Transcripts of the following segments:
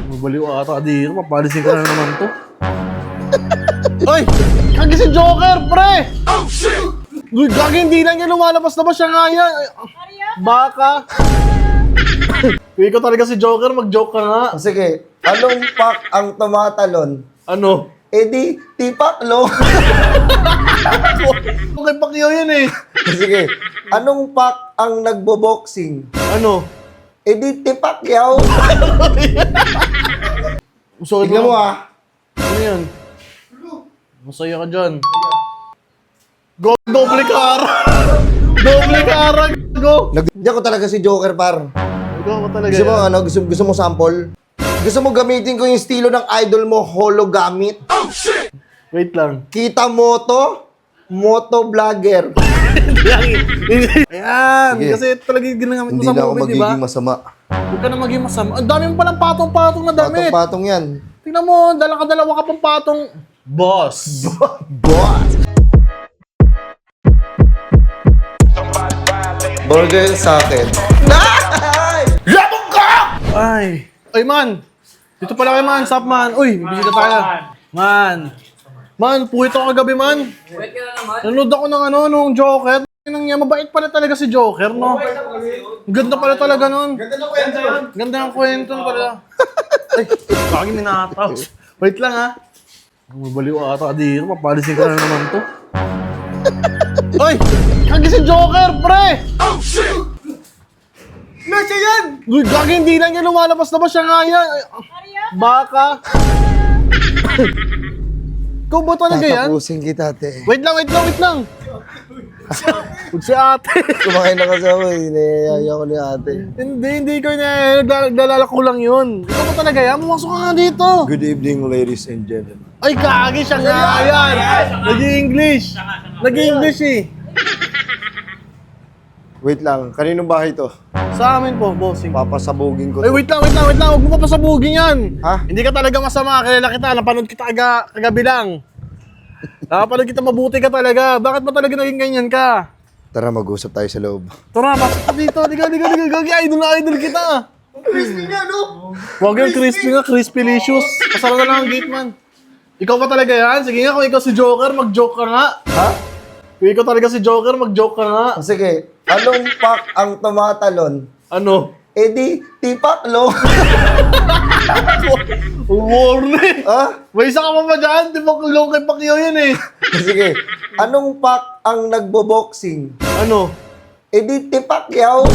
Mabaliw ata dito, papalisin ka na naman to. Ay! Kagi si Joker, pre! Oh, shit! Uy, gagi, hindi lang yan lumalabas na ba siya nga yan? Baka. Uy, ko talaga si Joker, mag-joke ka nga. Sige, anong pak ang tumatalon? Ano? Eh di, tipaklo. Okay, Pacquiao yan eh. Sige, anong pak ang nagbo-boxing? Ano? Eh di, tipakyaw. Sorry Tignan mo ah. Ano yan? Masaya ka dyan. Go, doble kara! Doble kara, go! Nagdiyan ko talaga si Joker, par. Go ako talaga Gusto mo, yan. ano, gusto mo sample? Gusto mo gamitin ko yung estilo ng idol mo, hologamit? Wait lang. Kita mo to? Moto vlogger. Ayan! Sige. Kasi talaga yung ginagamit mo Hindi sa na ako movie, di ba? magiging masama. Huwag ka na maging masama. Ang dami mo palang patong-patong na damit. Patong-patong yan. Tingnan mo, dalawa ka pang patong. Boss! Boss! Burger sa akin. Labog ka! Ay! Ay, man! Dito pala kayo, man. Sup, man? Uy, may bisita tayo. Man! Man, puwit ako kagabi, man. Wait ka na naman. Nanood ako ng nung Joker. Nang niya, mabait pala talaga si Joker, no? Ang ganda pala talaga nun. Ganda ng kwento yun. Ganda ng kwento talaga. Ay, bakit minataw? Wait lang, ha? Mabaliw ata dito, papalisin ka na naman to. Ay! Kagi si Joker, pre! Oh, shit! Nasa yan! Uy, gagi, hindi lang yan lumalabas na ba siya nga yan? Baka. Ikaw ba talaga yan? Tatapusin kita, te. Wait lang. Huwag si ate. Kumakain na kasi ako eh. Inayaya ko ni ate. Hindi ko na. Naglalala ko lang yun. Ikaw ba talaga yan? Pumasok ka nga dito. Good evening, ladies and gentlemen. Ay, kagi siya nga yan. Nag-i-English eh. Wait lang, kaninong bahay to? Sa amin po, bossing. Papasabugin ko Ay, to. wait lang. Huwag mo pa pasabugin yan. Ha? Hindi ka talaga masama. Kilala kita. Napanood kita kagabi lang. Napanood kita, mabuti ka talaga. Bakit ba talaga naging ganyan ka? Tara, mag-usap tayo sa loob. Tara, pasok ka dito. Diga. Gagi, idol kita. Crispy nga, no? Huwag yung crispy-licious. Pasara na lang ang gate, man. Ikaw pa talaga yan? Sige nga, kung ikaw si Joker, mag-joke ka nga. Ha? Kung ikaw talaga si Joker, mag-joke ka nga. Sige, anong pak ang tumatalon? Ano? Eh di, tipaklo. Warning! Ha? May isa ka pa ba dyan? Di ba kulong kay Pacquiao yan eh? Sige, anong pak ang nagbo-boxing? Ano? Eh di, tipakyaw.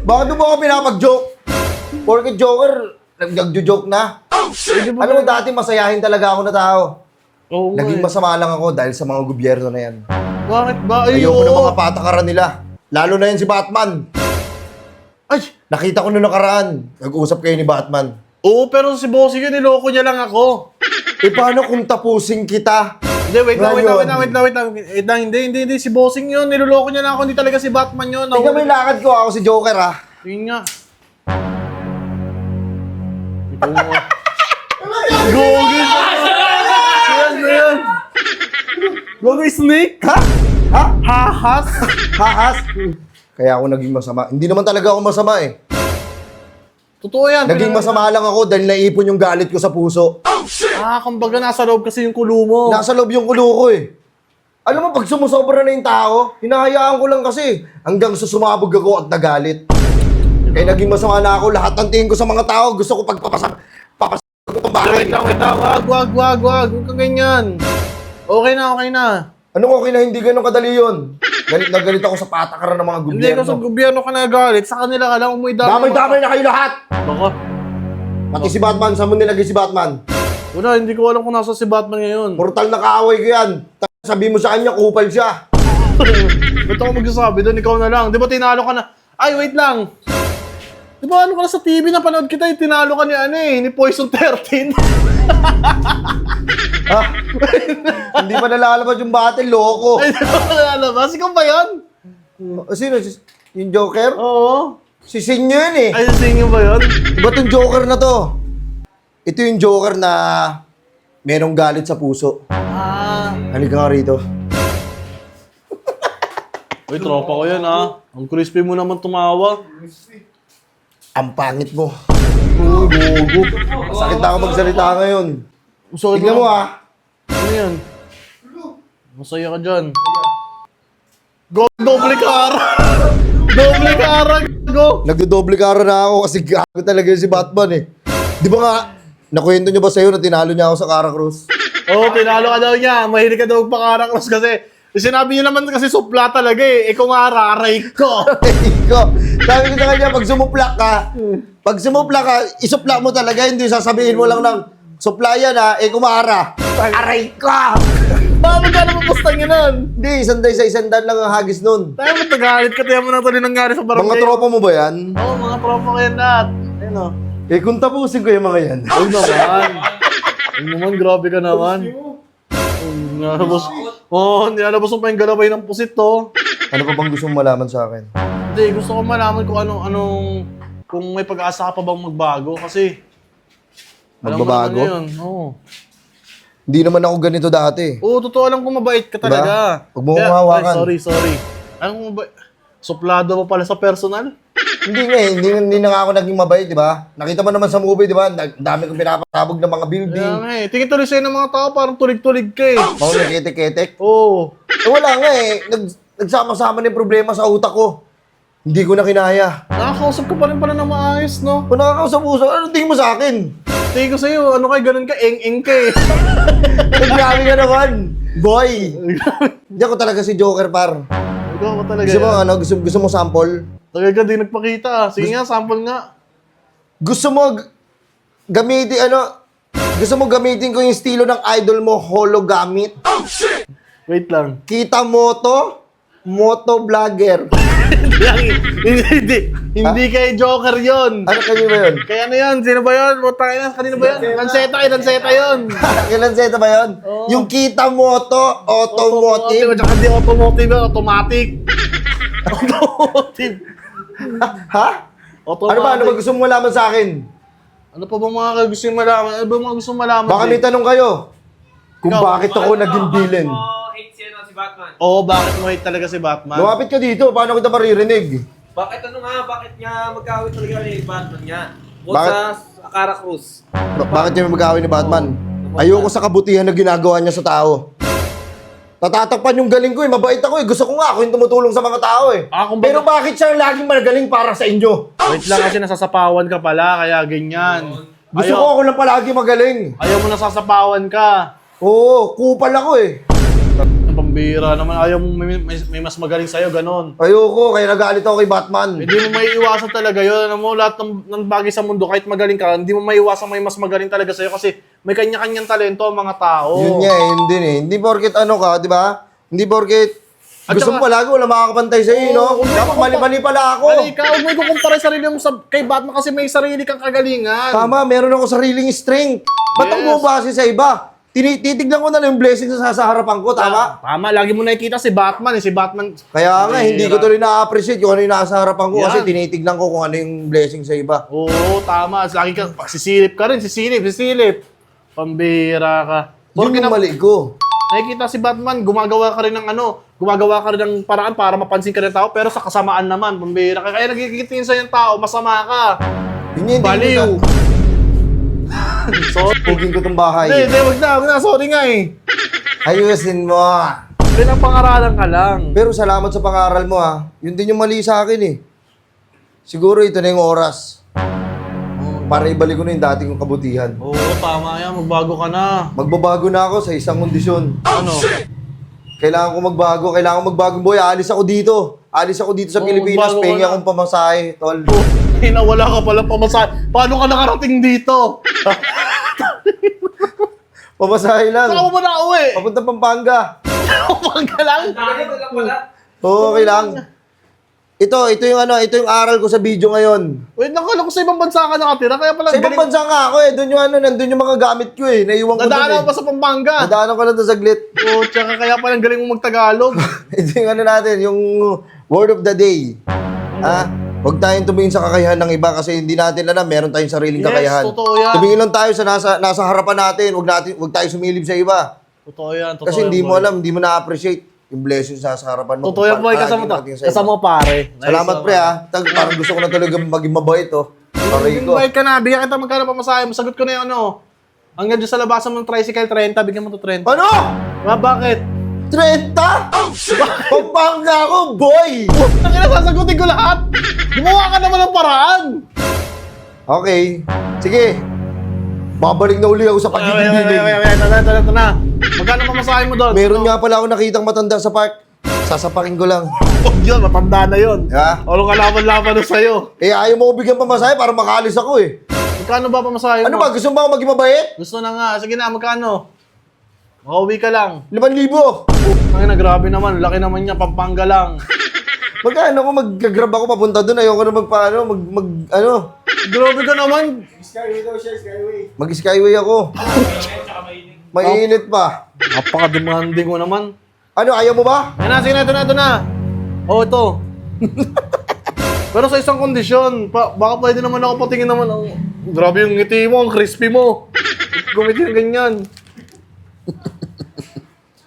Bakit mo ako pinapag-joke? Porque Joker, nag-joke na. Alam mo, dati masayahin talaga ako na tao. Oo nga Naging eh. masama lang ako dahil sa mga gobyerno na yan. Bakit ba? Ayoko ng mga patakaran nila. Lalo na yan si Batman. Ay! Nakita ko noong nakaraan. Nag-usap kayo ni Batman. Oo, pero si Bossing yun, niloko niya lang ako. Eh paano kung tapusin kita? Hindi, wait lang. Ngayon. Hindi, si Bossing yun, niloloko niya lang ako, hindi talaga si Batman yun. Tingnan mo yung lakad ko, ako si Joker ha. Tingin nga. Ito mo. Gogi! Yan. Gogi snake? Ha? Ha? Hahas? Hahas? Kaya ako naging masama. Hindi naman talaga ako masama eh. Totoo yan. Naging masama lang ako dahil naipon yung galit ko sa puso. Kumbaga nasa loob kasi yung kulo mo. Nasa loob yung kulo ko eh. Alam mo, pag sumusobra na yung tao, hinahayaan ko lang kasi hanggang sa sumabog ako at nagalit. Kaya naging masama na ako. Lahat ng tingin ko sa mga tao, gusto ko pagpapasok ko pang bahay. Wait lang. Wag. Huwag kang ganyan. Okay na. Anong okay na hindi ganun kadali yun? Galit na galit ako sa patakaran ng mga Hindi gobyerno. ko sa gobyerno ka nagalit. Sa kanila ka lang umuwi Damay-damay na kayo lahat! Baka. Pati si Batman, saan mo nilagay si Batman? Wala, hindi ko alam kung nasa si Batman ngayon. Mortal na kaaway ko yan. Sabi mo sa kanya, kupal siya. Ba't ako magsasabi doon? Ikaw na lang. Di ba tinalo ka na? Ay, wait lang. Di ba ano ka na sa TV na panood kita, tinalo ka ni ni Poison 13. Ha? Hindi pa nalalabas yung battle, loko. Ay, di ba nalalabas? Ikaw ba yan? Sino? Yung Joker? Oo. Si Sin yun eh. Ay, singin ba yun? Ba't yung Joker na to? Ito yung Joker na merong galit sa puso. Halika nga rito. Uy, tropa ko yan ha. Ang crispy mo naman tumawa. Ang pangit mo. Gogo. Sakit na ako magsalita ngayon. Sorry Tignan mo ah. Ano yan? Masaya ka dyan. Go, doble kara! Doble kara, go! Nagdodoble kara na ako kasi gago talaga yun si Batman eh. Di ba nga, nakwento niyo ba sa'yo na tinalo niya ako sa Kara Cruz? Oo, tinalo ka daw niya. Mahilig ka daw magpakara cross kasi sinabi niya naman kasi supla talaga eh. Ikaw nga raray ko. Iko, sabi ko sa kanya, pag sumupla ka, isupla mo talaga, hindi sasabihin mo lang ng supla yan ha, kumara. Aray ka! Bakit ka naman pustang yun nun? Hindi, isanday sa isandaan lang ang hagis nun. Tayo mo tagalit ka. Tayo mo na tuloy nangyari sa barangay. Mga tropa mo ba yan? Oo, mga tropa ko yan lahat. Ayun o. Kung tapusin ko yung mga yan. Huwag naman. Huwag naman, grabe ka naman. Nilalabas. Nilalabas mo pa yung galaway ng pusit to. Ano pa bang gusto mong malaman sa akin? Hindi, gusto ko malaman kung kung may pag-asa ka pa bang magbago kasi. Alam mo Magbabago? naman yun. Oo. Hindi naman ako ganito dati. Oo, totoo lang kung mabait ka talaga. Huwag mo Kaya- hawakan. Ay, sorry. Anong mabait? Suplado mo pala sa personal? Hindi nga eh, hindi na nga ako naging mabait, di ba? Nakita mo naman sa movie, di ba? Dami kong pinapasabog ng mga building. Kaya nga eh. Tingin tuloy sa'yo ng mga tao, parang tulig-tulig ka eh. Mga nagketek-ketek. Oo. Wala nga eh. Nagsama-sama na yung problema sa utak ko. Hindi ko na kinaya. Nakakausap ka pa rin pala ng maayos, no? Kung nakakausap puso, ano tingin mo sa akin? Tingin ko sa'yo, ano kay ganun ka, eng-eng ka eh. Grabe ka naman. Boy! Hindi ako talaga si Joker, par. Ikaw ka talaga Gusto mo, yan. gusto mo sample? Tagal ka di nagpakita ah. Sige nga, sample nga. Gusto mo gamitin, gusto mo gamitin ko yung estilo ng idol mo, hologamit? Wait lang. Kita moto vlogger. Hindi kay Joker yon. Ano kayo ba yun? Kaya ano yun? Sino ba yun? Kanino ba yun? Lanseta yun. Kailan seta ba yun? Oo. Yung kita moto, automotive. Tsaka di automotive, automatic. Automotive. Ha? Automatic. Ano ba gusto mo malaman sa akin? Ano pa ba mga gusto yung malaman? Ano ba mga gusto mong malaman? Baka may tanong kayo. Kung Ikaw, bakit ako naging villain. Hate siya na si Batman. Oo, bakit mo hate talaga si Batman? Lumapit ka dito, paano kita maririnig? Bakit bakit niya magkawit talaga ni Batman niya? Bukod Bakit? sa Kara Cruz. Bakit niya may mag-away ni Batman? Ayoko sa kabutihan na ginagawa niya sa tao. Tatatakpan yung galing ko eh, mabait ako eh. Gusto ko nga ako yung tumutulong sa mga tao eh. Pero bakit siya laging magaling para sa inyo? Wait lang kasi nasasapawan ka pala, kaya ganyan. Gusto ko ako lang palagi magaling. Ayaw mo nasasapawan ka. Oo, kupal ako eh. Pambira naman, ayaw mo may mas magaling sa'yo, ganon. Ayoko, kaya nagalit ako kay Batman. Hindi mo maiiwasan talaga yun. Alam mo, lahat ng bagay sa mundo, kahit magaling ka, hindi mo maiiwasan may mas magaling talaga sa'yo kasi may kanya-kanyang talento ang mga tao. Yun nga eh, yun din eh. Hindi porket ano ka, di ba? Hindi porket At gusto mo saka- palagi, wala makakapantay sa'yo, no? Oo, Dapat mali-mali pala ako. Mali ka, huwag mo ikukumpara yung sarili mo kay Batman kasi may sarili kang kagalingan. Tama, meron ako sariling strength. Ba't ako Yes. bumabase sa iba? Titignan ko na lang yung blessings sa harapan ko, tama? Tama, lagi mo nakikita si Batman eh. Si Batman, Kaya nga, hindi ko tuloy na-appreciate kung ano yung nasa harapan ko kasi Yan. tinitignan ko kung ano yung blessing sa iba. oo, tama. Lagi ka, sisilip ka rin, sisilip. Pambira ka. Yun Porque yung mali ko. nakikita si Batman, gumagawa ka rin ng paraan para mapansin ka ng tao, pero sa kasamaan naman, pambira ka. Kaya nagkikitin sa yung tao, masama ka. Yun yung Baliw. Sorry. Pugin ko tong bahay. Hindi, wag na, sorry nga eh. Ayusin mo. Pinapangaralan ka lang. Pero salamat sa pangaral mo ha. Yun din yung mali sa akin eh. Siguro ito na yung oras. Para ibalik ko na yung dating kong kabutihan. Oo, tama yan, magbago ka na. Magbabago na ako sa isang kondisyon. Ano? Kailangan ko magbago, boy. Alis ako dito sa Oo, Pilipinas. magbago ka Pengi na. akong pamasahe, tol. Wala ka pala pamasahe. Paano ka nakarating dito? Pamasahe lang. Saan mo ba na uwi? Papunta Pampanga. Kapag ka lang. Ganito lang pala. Oo, okay lang. Ito yung aral ko sa video ngayon. Wait, nakala ko sa ibang bansa ka nakatira, kaya pala Sa ibang bansa nga ako eh. Nandun yung mga gamit ko eh. Naiwan ko Nadaanan dun pa sa Pampanga. Nadaanan ko lang doon saglit. Oo, tsaka kaya pala galing mo magtagalog. Ito yung natin, yung word of the day. Ha? Huwag tayong tumingin sa kakayahan ng iba kasi hindi natin alam, meron tayong sariling Yes, kakayahan. totoo yan. Tumingin lang tayo sa nasa harapan natin, huwag tayo sumilip sa iba. Totoo yan, totoo Kasi hindi yan, mo boy. alam, hindi mo na-appreciate yung blessings sa harapan mo. Totoo yan, boy, kasama mo pare. Salamat pre ha. Parang gusto ko na talaga maging mabait oh. Aray ko. Invite ka na, bigyan kita magkano pamasahe mo. Sagot ko na yung ano. Hanggang dyan sa labasan mo ng tricycle, 30, bigyan mo to 30. Ano? Bakit? 30? Oh, shit! Pampanga ako, boy! Ang ina, sasagutin ko lahat. Gumawa ka naman ng paraan. Okay. Sige. Babalik na uli ako sa pagiging Ito na. Magkano pamasahe mo doon? Meron nga pala ako nakitang matanda sa park. Sasapakin ko lang. Huwag yun, matanda na yun. Ha? Ano kalaban-laban na sa'yo. Eh, ayaw mo ko bigyan pamasahe para makaalis ako eh. Magkano ba pamasahe mo? Ano ba? Gusto mo ba ako maging mabait? Gusto na nga. Sige na, magkano? Makauwi ka lang. 5,000. Ang ina, grabe naman. Laki naman niya, Pampanga lang. Magkano ako mag-grab ako papunta doon? Ayoko na ano? Grabe ka naman. Skyway daw siya, Skyway. Mag-skyway ako. Tsaka mainit. Mainit pa. Napaka-demanding mo naman. Ano, ayaw mo ba? Yan na, sige na, ito na. Oh, ito. Pero sa isang kondisyon, baka pwede naman ako patingin naman. Oh, grabe yung ngiti mo, ang crispy mo. Gumiti ng ganyan.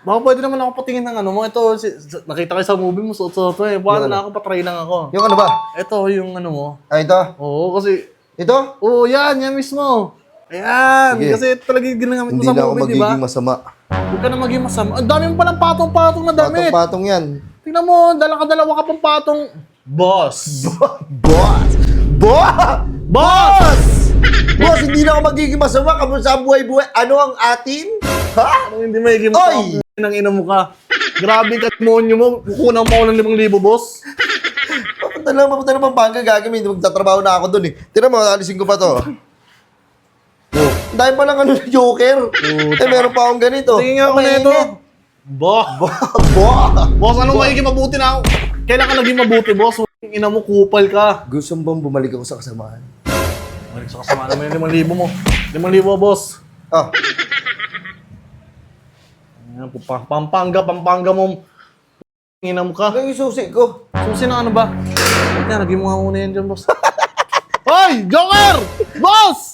Baka pwede naman ako patingin ng ano mo. Ito, nakita ko sa movie mo, suot-suot eh. Paano na ako, patry lang ako. Yung ano ba? Ito, yung ano mo. Ah, ito? Oo, kasi... Ito? Oo, yan mismo. Ayan, Sige. kasi talaga yung ginagamit mo Hindi sa na ako movie, di ba? magiging masama. Huwag ka na maging masama. Ang dami mo palang patong-patong na damit. Patong-patong yan. Tingnan mo, dalawa ka pang patong. Boss! Boss! Boss! Boss! Boss, hindi na ako magiging masama. Kamusta ang buhay-buhay? Ano ang atin? Ha? Ano hindi magiging Oy! masama? Nang ina mo ka. Grabe ka, demonyo mo. Kukunan pa ako ng 5,000, boss. Papunta na Pampanga, gagawin. Magtatrabaho na ako dun eh. Tira mo, alisin ko pa to. Oh. Dahil pa lang ano na Joker. Eh, meron pa akong ganito. Tingin nga ako na ito. Boss! Boss, anong magiging mabuti na ako? Kailan ka naging mabuti, boss? Ina mo, kupal ka. Gusto mo bang bumalik ako sa kasamaan? Balik sa kasama naman yung 5,000 mo. 5,000, boss. Ah, Ayan, Pampanga mo. Ina mo ka. ano yung susi ko? Susi na ano ba? Yan, naging mo nga muna yan dyan, boss. Hoy! Joker! Boss!